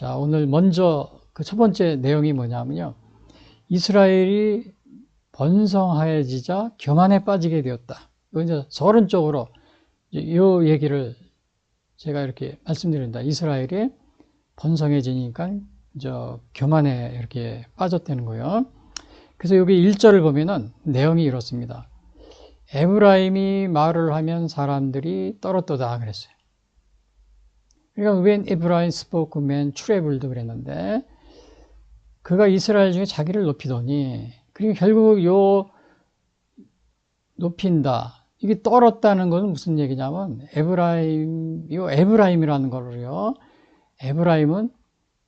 자, 오늘 먼저 그 첫 번째 내용이 뭐냐면요. 이스라엘이 번성하여지자 교만에 빠지게 되었다. 이거 이제 서론적으로 이 얘기를 제가 이렇게 말씀드립니다. 이스라엘이 번성해지니까 교만에 이렇게 빠졌다는 거예요. 그래서 여기 1절을 보면은 내용이 이렇습니다. 에브라임이 말을 하면 사람들이 떨었도다 그랬어요. 그러니까 when Ephraim spoke men troubled 그랬는데 그가 이스라엘 중에 자기를 높이더니 그리고 결국 높인다. 이게 떨었다는 것은 무슨 얘기냐면 에브라임이라는 거를요. 에브라임은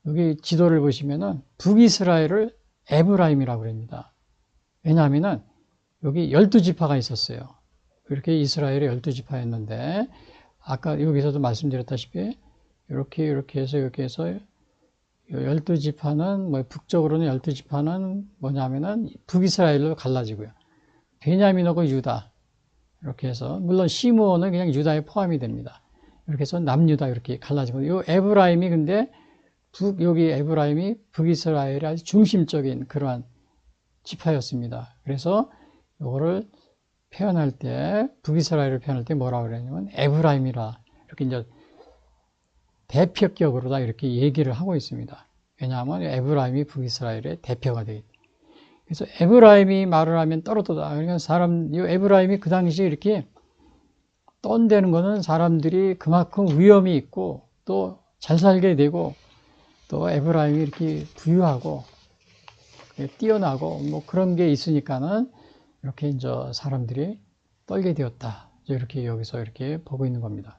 여기 지도를 보시면은 북이스라엘을 에브라임이라고 합니다. 왜냐하면은 여기 12지파가 있었어요. 이렇게 이스라엘의 12지파였는데 아까 여기서도 말씀드렸다시피 이렇게 해서 12지파는 북쪽으로는 12지파는 뭐냐면은 북이스라엘로 갈라지고요. 베냐민하고 유다 이렇게 해서 물론 시므온은 그냥 유다에 포함이 됩니다. 이렇게 해서 남유다 이렇게 갈라지고 요 에브라임이 근데 여기 에브라임이 북이스라엘의 아주 중심적인 그러한 지파였습니다. 그래서 요거를 표현할 때 북이스라엘을 표현할 때 뭐라고 그러냐면 에브라임이라 이렇게 이제 대표격으로 다 이렇게 얘기를 하고 있습니다. 왜냐하면 에브라임이 북이스라엘의 대표가 되기 때문에. 그래서 에브라임이 말을 하면 떨어도다. 그러니까 이 에브라임이 그 당시에 이렇게 떤다는 거는 사람들이 그만큼 위험이 있고 또 잘 살게 되고 또 에브라임이 이렇게 부유하고 뛰어나고 뭐 그런 게 있으니까는 이렇게 이제 사람들이 떨게 되었다. 이렇게 여기서 이렇게 보고 있는 겁니다.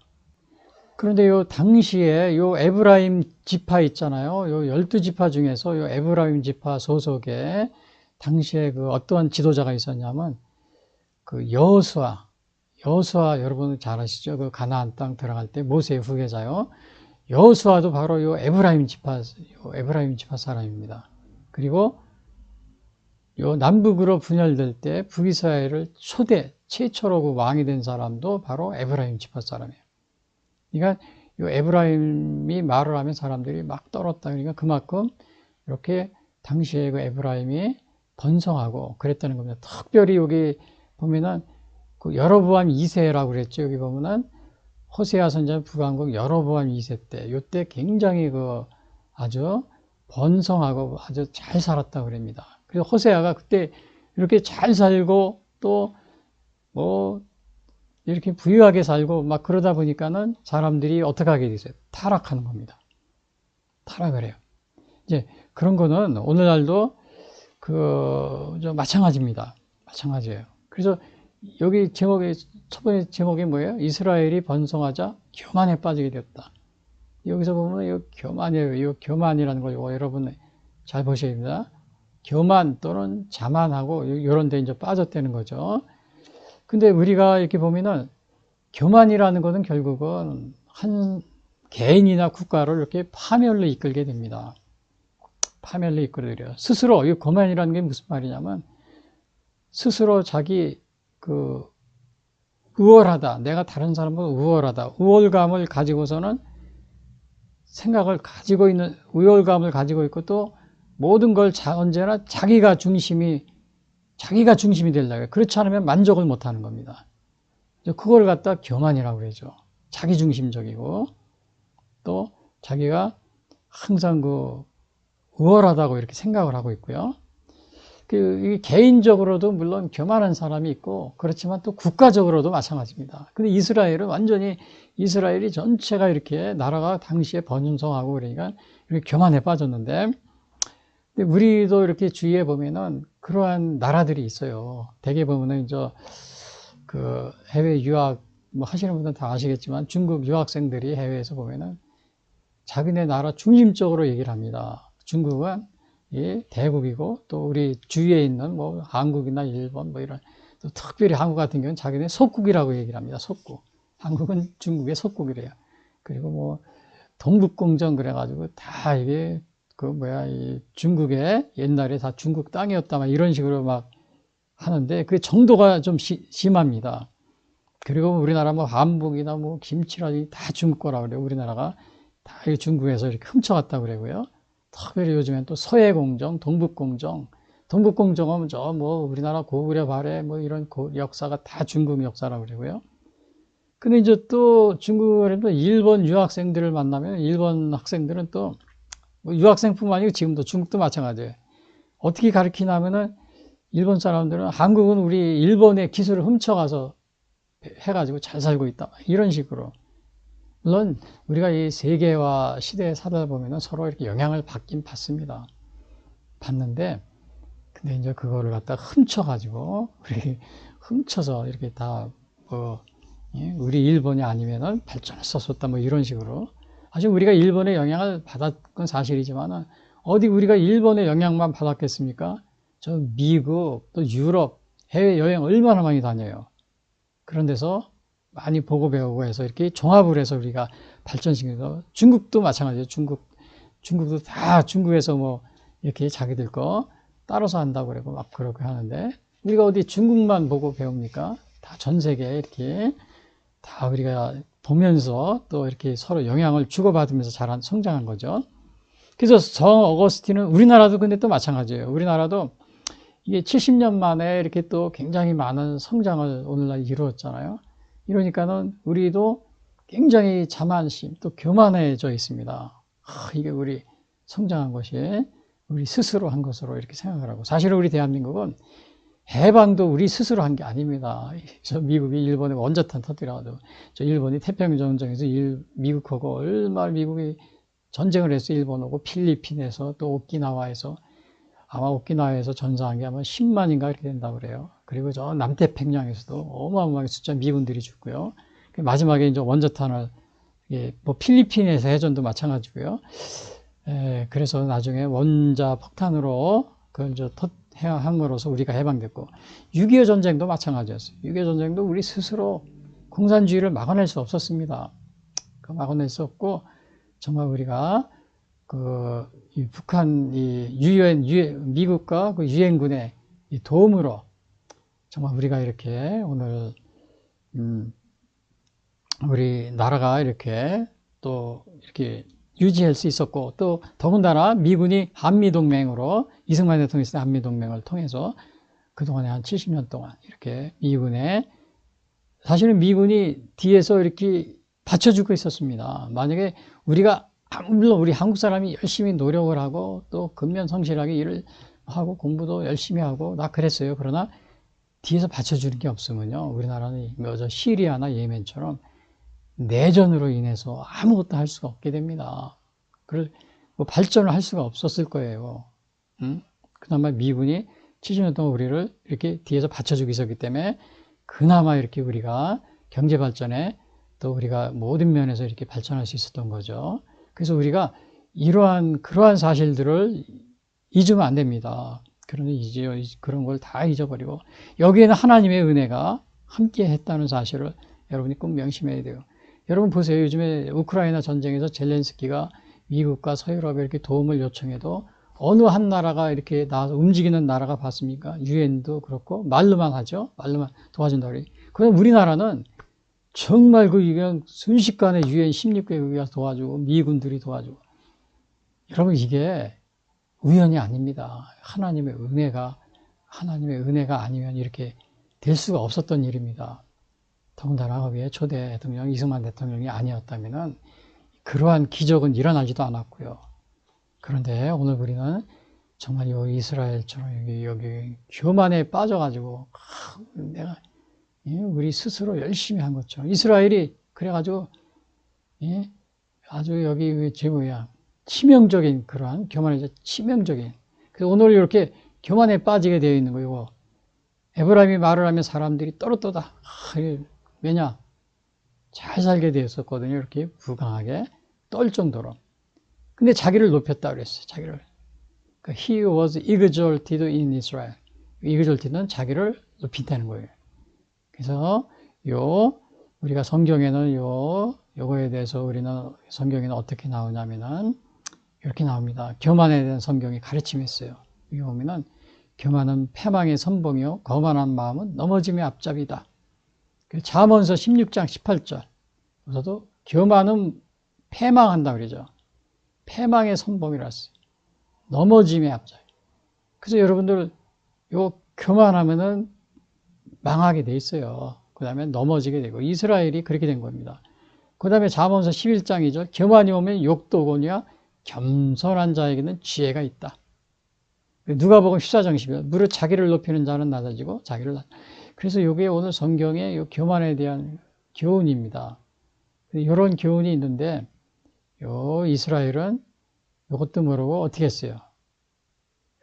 그런데 요 당시에 요 에브라임 지파 있잖아요. 요 12지파 중에서 요 에브라임 지파 소속에 당시에 그 어떠한 지도자가 있었냐면 그 여호수아 여러분 잘 아시죠? 그 가나안 땅 들어갈 때 모세의 후계자요. 여호수아도 바로 요 에브라임 지파 사람입니다. 그리고 요 남북으로 분열될 때 북이스라엘을 최초로 그 왕이 된 사람도 바로 에브라임 지파 사람이에요. 그러니까 요 에브라임이 말을 하면 사람들이 막 떨었다. 그러니까 그만큼 이렇게 당시에 그 에브라임이 번성하고 그랬다는 겁니다. 특별히 여기 보면은 그 여로보암 2세라고 그랬죠. 여기 보면은 호세아 선지자 북왕국 여로보암 2세 때, 요때 굉장히 그 아주 번성하고 아주 잘 살았다고 그럽니다. 그래서 호세아가 그때 이렇게 잘 살고 또 뭐 이렇게 부유하게 살고 막 그러다 보니까는 사람들이 어떻게 하게 됐어요? 타락하는 겁니다. 타락을 해요. 이제 그런 거는 오늘날도 마찬가지입니다. 마찬가지예요. 그래서 여기 첫 번째 제목이 뭐예요? 이스라엘이 번성하자 교만에 빠지게 되었다. 여기서 보면 이 교만이에요. 이 교만이라는 거 여러분 잘 보셔야 됩니다. 교만 또는 자만하고 이런 데 이제 빠졌다는 거죠. 근데 우리가 이렇게 보면은 교만이라는 것은 결국은 한 개인이나 국가를 이렇게 파멸로 이끌게 됩니다. 파멸로 이끌어들여요. 스스로, 이 교만이라는 게 무슨 말이냐면 스스로 자기 우월하다. 내가 다른 사람보다 우월하다. 우월감을 가지고서는 우월감을 가지고 있고 또 모든 걸 언제나 자기가 중심이 되려고 해요. 그렇지 않으면 만족을 못 하는 겁니다. 그걸 갖다 교만이라고 그러죠. 자기중심적이고 또 자기가 항상 우월하다고 이렇게 생각을 하고 있고요. 개인적으로도 물론 교만한 사람이 있고 그렇지만 또 국가적으로도 마찬가지입니다. 근데 이스라엘이 전체가 이렇게 나라가 당시에 번성하고 그러니까 이렇게 교만에 빠졌는데 우리도 이렇게 주위에 보면은 그러한 나라들이 있어요. 대개 보면은 해외 유학 하시는 분들은 다 아시겠지만 중국 유학생들이 해외에서 보면은 자기네 나라 중심적으로 얘기를 합니다. 중국은 대국이고 또 우리 주위에 있는 한국이나 일본 이런 또 특별히 한국 같은 경우는 자기네 속국이라고 얘기를 합니다. 속국. 한국은 중국의 속국이래요. 그리고 동북공정 그래가지고 다 이게 이 중국의 옛날에 다 중국 땅이었다 막 이런 식으로 막 하는데 그 정도가 좀 심합니다. 그리고 우리나라 한복이나 김치라든지 다 중국 거라 그래요. 우리나라가 다 중국에서 이렇게 훔쳐갔다고 그러고요. 특별히 요즘엔 또 서해공정, 동북공정, 동북공정은 저 뭐 우리나라 고구려 발해 뭐 이런 역사가 다 중국 역사라고 그러고요. 근데 이제 또 중국에 또 일본 유학생들을 만나면 일본 학생들은 또 뭐 유학생뿐만 아니고 지금도 중국도 마찬가지예요. 어떻게 가르치냐면은 일본 사람들은 한국은 우리 일본의 기술을 훔쳐가서 해가지고 잘 살고 있다. 이런 식으로. 물론 우리가 이 세계화 시대에 살다 보면은 서로 이렇게 영향을 받긴 받습니다. 받는데 근데 이제 그거를 갖다 훔쳐가지고 우리 훔쳐서 이렇게 다 뭐 우리 일본이 아니면은 발전했었다 뭐 이런 식으로 사실 우리가 일본의 영향을 받았건 사실이지만은 어디 우리가 일본의 영향만 받았겠습니까? 저 미국 또 유럽 해외 여행 얼마나 많이 다녀요. 그런 데서 많이 보고 배우고 해서 이렇게 종합을 해서 우리가 발전시켜서 중국도 마찬가지예요. 중국도 다 중국에서 뭐 이렇게 자기들 거 따라서 한다고 그러고 막 그렇게 하는데 우리가 어디 중국만 보고 배웁니까? 다 전 세계에 이렇게 다 우리가 보면서 또 이렇게 서로 영향을 주고받으면서 성장한 거죠. 그래서 성 어거스틴은 우리나라도 근데 또 마찬가지예요. 우리나라도 이게 70년 만에 이렇게 또 굉장히 많은 성장을 오늘날 이루었잖아요. 이러니까는 우리도 굉장히 자만심 또 교만해져 있습니다. 이게 우리 성장한 것이 우리 스스로 한 것으로 이렇게 생각을 하고 사실 우리 대한민국은 해방도 우리 스스로 한 게 아닙니다. 저 미국이 일본에 원자탄 터뜨려가지고 저 일본이 태평양 전쟁에서 미국하고 얼마나 미국이 전쟁을 했어요. 일본하고 필리핀에서 또 오키나와에서 아마 오키나와에서 전사한 게 아마 10만인가 이렇게 된다고 그래요. 그리고 저 남태평양에서도 어마어마하게 숫자 미군들이 죽고요. 마지막에 이제 원자탄을 뭐 필리핀에서 해전도 마찬가지고요. 그래서 나중에 원자 폭탄으로 그걸 이제 함으로써 우리가 해방됐고 6.25 전쟁도 마찬가지였어요. 6.25 전쟁도 우리 스스로 공산주의를 막아낼 수 없었습니다. 막아낼 수 없고 정말 우리가 이 북한 미국과 그 유엔군의 이 도움으로 정말 우리가 이렇게 오늘 우리 나라가 이렇게 또 이렇게 유지할 수 있었고 또 더군다나 미군이 한미동맹으로 이승만 대통령이 있을 때 한미동맹을 통해서 그동안에 한 70년 동안 이렇게 사실은 미군이 뒤에서 이렇게 받쳐주고 있었습니다. 만약에 우리가 물론 우리 한국 사람이 열심히 노력을 하고 또 근면성실하게 일을 하고 공부도 열심히 하고 나 그랬어요. 그러나 뒤에서 받쳐주는 게 없으면요. 우리나라는 시리아나 예멘처럼 내전으로 인해서 아무것도 할 수가 없게 됩니다. 뭐 발전을 할 수가 없었을 거예요. 그나마 미군이 70년 동안 우리를 이렇게 뒤에서 받쳐주고 있었기 때문에 그나마 이렇게 우리가 경제 발전에 또 우리가 모든 면에서 이렇게 발전할 수 있었던 거죠. 그래서 우리가 그러한 사실들을 잊으면 안 됩니다. 그런 걸 다 잊어버리고 여기에는 하나님의 은혜가 함께 했다는 사실을 여러분이 꼭 명심해야 돼요. 여러분 보세요. 요즘에 우크라이나 전쟁에서 젤렌스키가 미국과 서유럽에 이렇게 도움을 요청해도 어느 한 나라가 이렇게 나와서 움직이는 나라가 봤습니까? 유엔도 그렇고 말로만 하죠. 말로만 도와준다고 그래요. 그럼 우리나라는 정말 그냥 순식간에 유엔 16개국이 도와주고 미군들이 도와주고 여러분 이게 우연이 아닙니다. 하나님의 은혜가 아니면 이렇게 될 수가 없었던 일입니다. 더군다나 거기에 초대 대통령 이승만 대통령이 아니었다면은 그러한 기적은 일어나지도 않았고요. 그런데 오늘 우리는 정말 이 이스라엘처럼 여기 교만에 빠져가지고 우리 스스로 열심히 한 것처럼 이스라엘이 그래가지고 아주 여기 치명적인 그러한 교만의 치명적인 그래서 오늘 이렇게 교만에 빠지게 되어 있는 거예요. 에브라임이 말을 하면 사람들이 떨어떠다. 왜냐? 잘 살게 되었었거든요. 이렇게 부강하게 떨 정도로. 근데 자기를 높였다 그랬어요. 자기를. He was exalted in Israel. exalted는 자기를 높인다는 거예요. 그래서 우리가 성경에는 요거에 대해서 우리는 성경에는 어떻게 나오냐면은 이렇게 나옵니다. 교만에 대한 성경이 가르침이 있어요. 여기 보면은 교만은 패망의 선봉이요 거만한 마음은 넘어짐의 앞잡이다. 잠언서 16장 18절. 여기서도 교만은 패망한다 그러죠. 패망의 선봉이라 했어요. 넘어짐의 앞자리. 그래서 여러분들 요 교만하면은 망하게 돼 있어요. 그 다음에 넘어지게 되고 이스라엘이 그렇게 된 겁니다. 그 다음에 잠언서 11장이죠. 교만이 오면 욕도 오거니와 겸손한 자에게는 지혜가 있다. 누가복음 14장 11절 무릇 자기를 높이는 자는 낮아지고 자기를 그래서 이게 오늘 성경의 요 교만에 대한 교훈입니다. 이런 교훈이 있는데 요 이스라엘은 이것도 모르고 어떻게 했어요?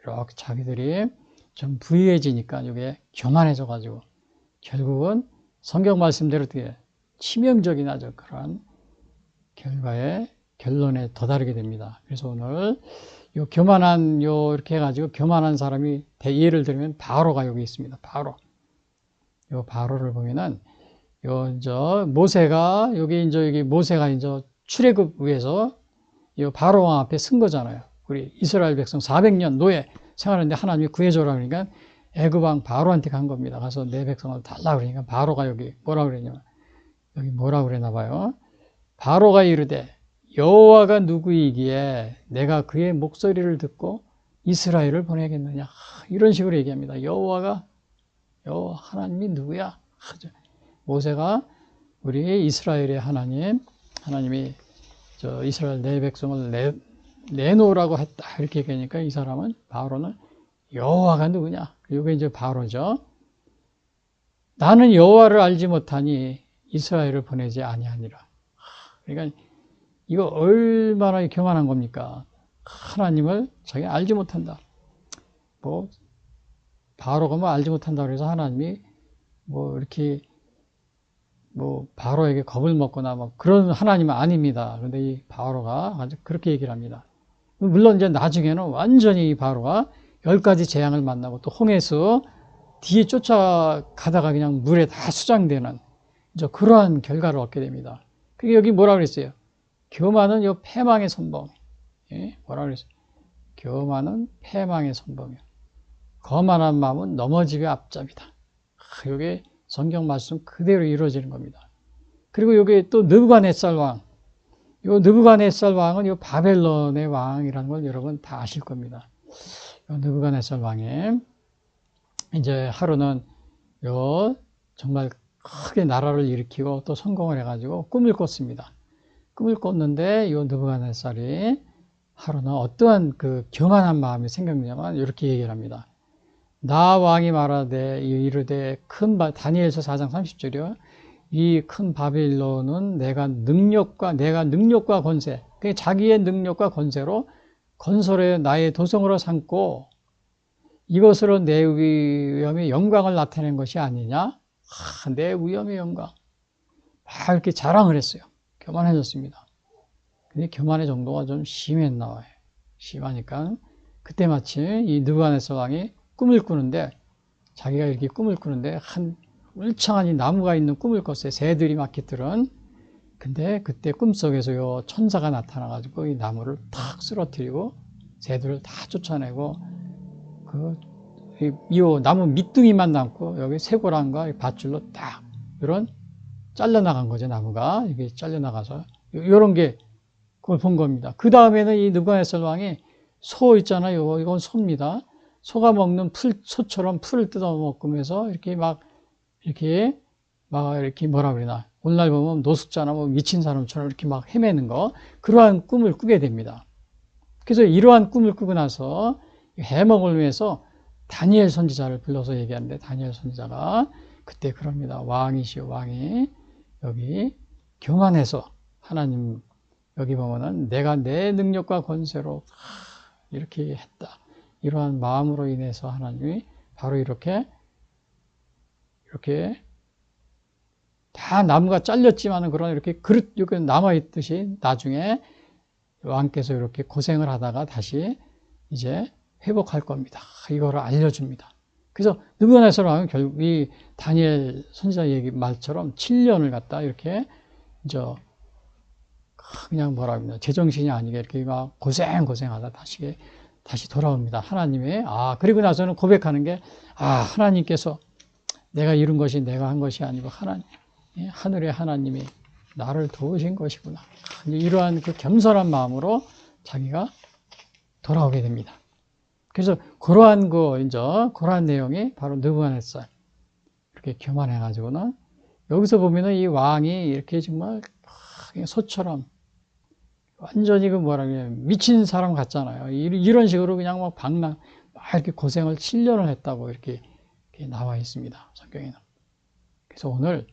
이렇게 자기들이 좀 부유해지니까 이게 교만해져 가지고 결국은 성경 말씀대로 어떻게 치명적인 아주 그런 결론에 도달하게 됩니다. 그래서 오늘 요 교만한 이렇게 해가지고 교만한 사람이 예를 들면 바로가 여기 있습니다. 요 바로를 보면은 모세가 여기 모세가 이제 출애굽에서 이 바로 왕 앞에 쓴 거잖아요. 우리 이스라엘 백성 400년 노예 생활하는데 하나님이 구해줘라 그러니까 애굽 왕 바로한테 간 겁니다. 가서 내 백성을 달라 그러니까 바로가 여기 뭐라 그랬냐면 여기 뭐라 그랬나 봐요. 바로가 이르되 여호와가 누구이기에 내가 그의 목소리를 듣고 이스라엘을 보내겠느냐 이런 식으로 얘기합니다. 여호와 하나님이 누구야? 모세가 우리 이스라엘의 하나님이 이스라엘 내 백성을 내놓으라고 했다 이렇게 얘기하니까 이 사람은 바로는 여호와가 누구냐? 이게 이제 바로죠. 나는 여호와를 알지 못하니 이스라엘을 보내지 아니하니라. 그러니까 이거 얼마나 교만한 겁니까? 하나님을 자기가 알지 못한다. 바로가 알지 못한다 그래서 하나님이 이렇게 바로에게 겁을 먹거나 그런 하나님은 아닙니다. 그런데 이 바로가 아주 그렇게 얘기를 합니다. 물론 이제 나중에는 완전히 이 바로가 10가지 재앙을 만나고 또 홍해수 뒤에 쫓아가다가 그냥 물에 다 수장되는 이제 그러한 결과를 얻게 됩니다. 그게 여기 뭐라 그랬어요? 교만은 요 패망의 선봉. 예? 뭐라 그랬어요? 교만은 패망의 선봉이요. 거만한 마음은 넘어짐의 앞잡이다. 이게 성경 말씀 그대로 이루어지는 겁니다. 그리고 여기 또 느부갓네살 왕. 요 느부갓네살 왕은 요 바벨론의 왕이라는 걸 여러분 다 아실 겁니다. 요 느부갓네살 왕이 이제 하루는 정말 크게 나라를 일으키고 또 성공을 해가지고 꿈을 꿨습니다. 꿈을 꿨는데 요 느부갓네살이 하루는 어떠한 그 교만한 마음이 생겼냐면 이렇게 얘기를 합니다. 나 왕이 말하되 이르되 다니엘서 4장 30절이요. 이 큰 바빌론은 내가 능력과 권세, 자기의 능력과 권세로 건설해 나의 도성으로 삼고 이것으로 내 위엄의 영광을 나타낸 것이 아니냐? 내 위엄의 영광. 이렇게 자랑을 했어요. 교만해졌습니다. 근데 교만의 정도가 좀 심했나 봐요. 심하니까 그때 마침 이 느부갓네살 왕이 꿈을 꾸는데 자기가 이렇게 꿈을 꾸는데 한 울창한 이 나무가 있는 꿈을 꿨어요. 새들이 막 깃들은. 근데 그때 꿈속에서 요 천사가 나타나가지고 이 나무를 탁 쓰러뜨리고 새들을 다 쫓아내고 이 나무 밑둥이만 남고 여기 쇠고랑과 밧줄로 딱 이런 잘려나간 거죠. 나무가 이게 잘려나가서 이런 게 그걸 본 겁니다. 그 다음에는 이 느부갓네살 왕이 소 있잖아요. 이건 소입니다. 소가 먹는 소처럼 풀을 뜯어 먹으면서 이렇게 뭐라 그러나. 오늘날 보면 노숙자나 미친 사람처럼 이렇게 막 헤매는 거. 그러한 꿈을 꾸게 됩니다. 그래서 이러한 꿈을 꾸고 나서 해몽을 위해서 다니엘 선지자를 불러서 얘기하는데 다니엘 선지자가 그때 그럽니다. 왕이 여기 교만해서 하나님 여기 보면은 내가 내 능력과 권세로 이렇게 했다. 이러한 마음으로 인해서 하나님이 바로 이렇게 다 나무가 잘렸지만은 그런 이렇게 그릇 이렇게 남아있듯이 나중에 왕께서 이렇게 고생을 하다가 다시 이제 회복할 겁니다. 이거를 알려줍니다. 그래서 느부갓네살 왕은 결국 이 다니엘 선지자 얘기 말처럼 7년을 갖다 이렇게 이제 그냥 뭐라 합니다. 제정신이 아니게 이렇게 막 고생하다 다시 돌아옵니다. 하나님의 그리고 나서는 고백하는 게 하나님께서 내가 이룬 것이 내가 한 것이 아니고 하늘의 하나님이 나를 도우신 것이구나. 이러한 그 겸손한 마음으로 자기가 돌아오게 됩니다. 그래서 그러한 내용이 바로 느부갓네살 이렇게 교만해가지고는 여기서 보면은 이 왕이 이렇게 정말 소처럼 완전히 미친 사람 같잖아요. 이런 식으로 그냥 막 이렇게 고생을 7년을 했다고 이렇게 나와 있습니다. 성경에는. 그래서 오늘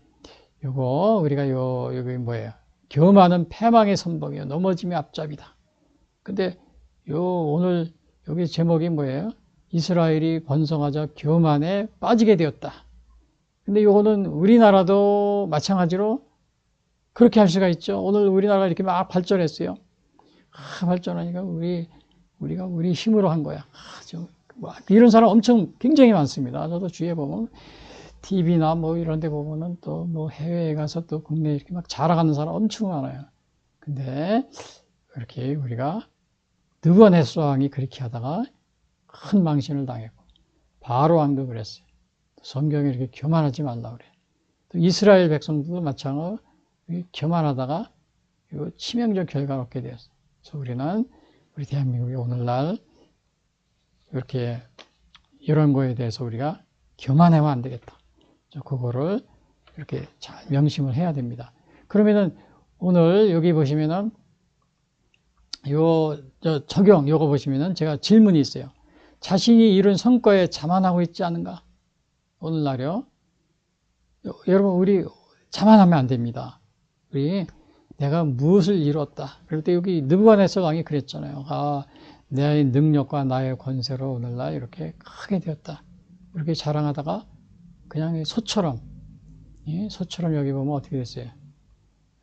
우리가 여기 뭐예요? 교만은 패망의 선봉이요. 넘어짐의 앞잡이다. 근데 오늘 여기 제목이 뭐예요? 이스라엘이 번성하자 교만에 빠지게 되었다. 근데 요거는 우리나라도 마찬가지로 그렇게 할 수가 있죠. 오늘 우리나라가 이렇게 막 발전했어요. 발전하니까 우리가 우리 힘으로 한 거야. 이런 사람 굉장히 많습니다. 저도 주위에 보면 TV나 이런 데 보면은 또 해외에 가서 또 국내에 이렇게 막 자랑하는 사람 엄청 많아요. 근데 그렇게 우리가 느부갓네살 왕이 그렇게 하다가 큰 망신을 당했고 바로 왕도 그랬어요. 성경에 이렇게 교만하지 말라 그래. 또 이스라엘 백성들도 마찬가지로 교만하다가 치명적 결과를 얻게 되었어요. 그래서 우리 대한민국이 오늘날 이렇게 이런 거에 대해서 우리가 교만하면 안 되겠다. 그거를 이렇게 잘 명심을 해야 됩니다. 그러면은 오늘 여기 보시면은 요거 보시면은 제가 질문이 있어요. 자신이 이룬 성과에 자만하고 있지 않은가? 오늘날요. 여러분, 우리 자만하면 안 됩니다. 내가 무엇을 이뤘다. 그럴 때 여기 느부갓네살 왕이 그랬잖아요. 내 능력과 나의 권세로 오늘날 이렇게 크게 되었다. 이렇게 자랑하다가 그냥 소처럼 여기 보면 어떻게 됐어요?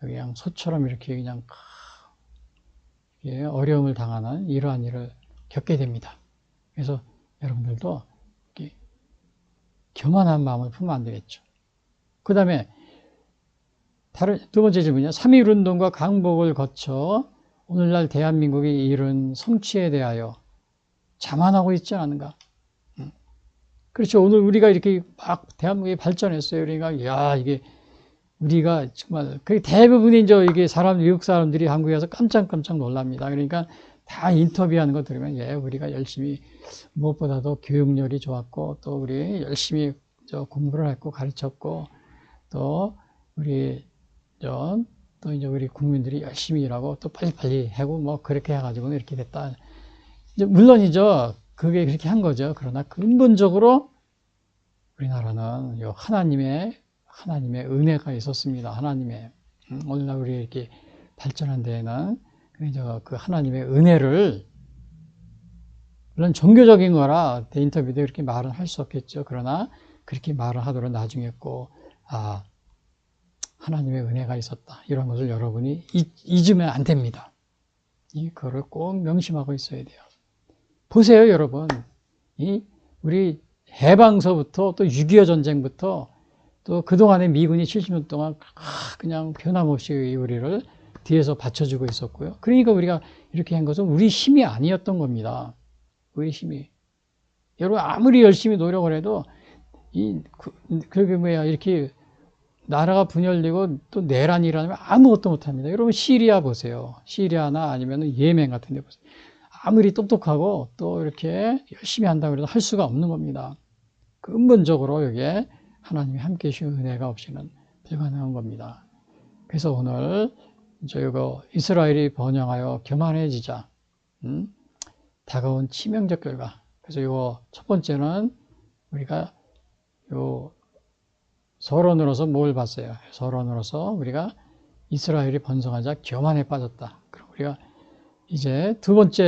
여기 그냥 소처럼 이렇게 그냥 어려움을 당하는 이러한 일을 겪게 됩니다. 그래서 여러분들도 교만한 마음을 품으면 안 되겠죠. 그 다음에 두 번째 질문이요. 3.1운동과 강복을 거쳐 오늘날 대한민국이 이룬 성취에 대하여 자만하고 있지 않은가? 그렇죠. 오늘 우리가 이렇게 막 대한민국이 발전했어요. 그러니까 이게 우리가 정말 대부분이 이게 외국 사람들이 한국에 와서 깜짝깜짝 놀랍니다. 그러니까 다 인터뷰하는 거 들으면 우리가 열심히 무엇보다도 교육열이 좋았고 또 우리 열심히 공부를 했고 가르쳤고 또 이제 우리 국민들이 열심히 일하고 또 빨리빨리 하고 그렇게 해가지고는 이렇게 됐다. 물론이죠. 그게 그렇게 한 거죠. 그러나 근본적으로 우리나라는 하나님의 은혜가 있었습니다. 오늘날 우리 이렇게 발전한 데에는 그 하나님의 은혜를 물론 종교적인 거라 인터뷰도 이렇게 말은 할 수 없겠죠. 그러나 그렇게 말을 하도록 나중에 꼭 하나님의 은혜가 있었다. 이런 것을 여러분이 잊으면 안 됩니다. 그거를 꼭 명심하고 있어야 돼요. 보세요, 여러분. 우리 해방서부터 또 6.25 전쟁부터 또 그동안에 미군이 70년 동안 그냥 변함없이 우리를 뒤에서 받쳐주고 있었고요. 그러니까 우리가 이렇게 한 것은 우리 힘이 아니었던 겁니다. 우리 힘이. 여러분, 아무리 열심히 노력을 해도 이렇게 나라가 분열되고 또 내란이 일어나면 아무것도 못합니다. 여러분 시리아 보세요. 시리아나 아니면 예멘 같은 데 보세요. 아무리 똑똑하고 또 이렇게 열심히 한다고 해도 할 수가 없는 겁니다. 근본적으로 여기에 하나님이 함께 해주신 은혜가 없이는 불가능한 겁니다. 그래서 오늘 이거 이스라엘이 번영하여 교만해지자 다가온 치명적 결과. 그래서 이거 첫 번째는 우리가 서론으로서 뭘 봤어요? 서론으로서 우리가 이스라엘이 번성하자 교만에 빠졌다. 그럼 우리가 이제 두 번째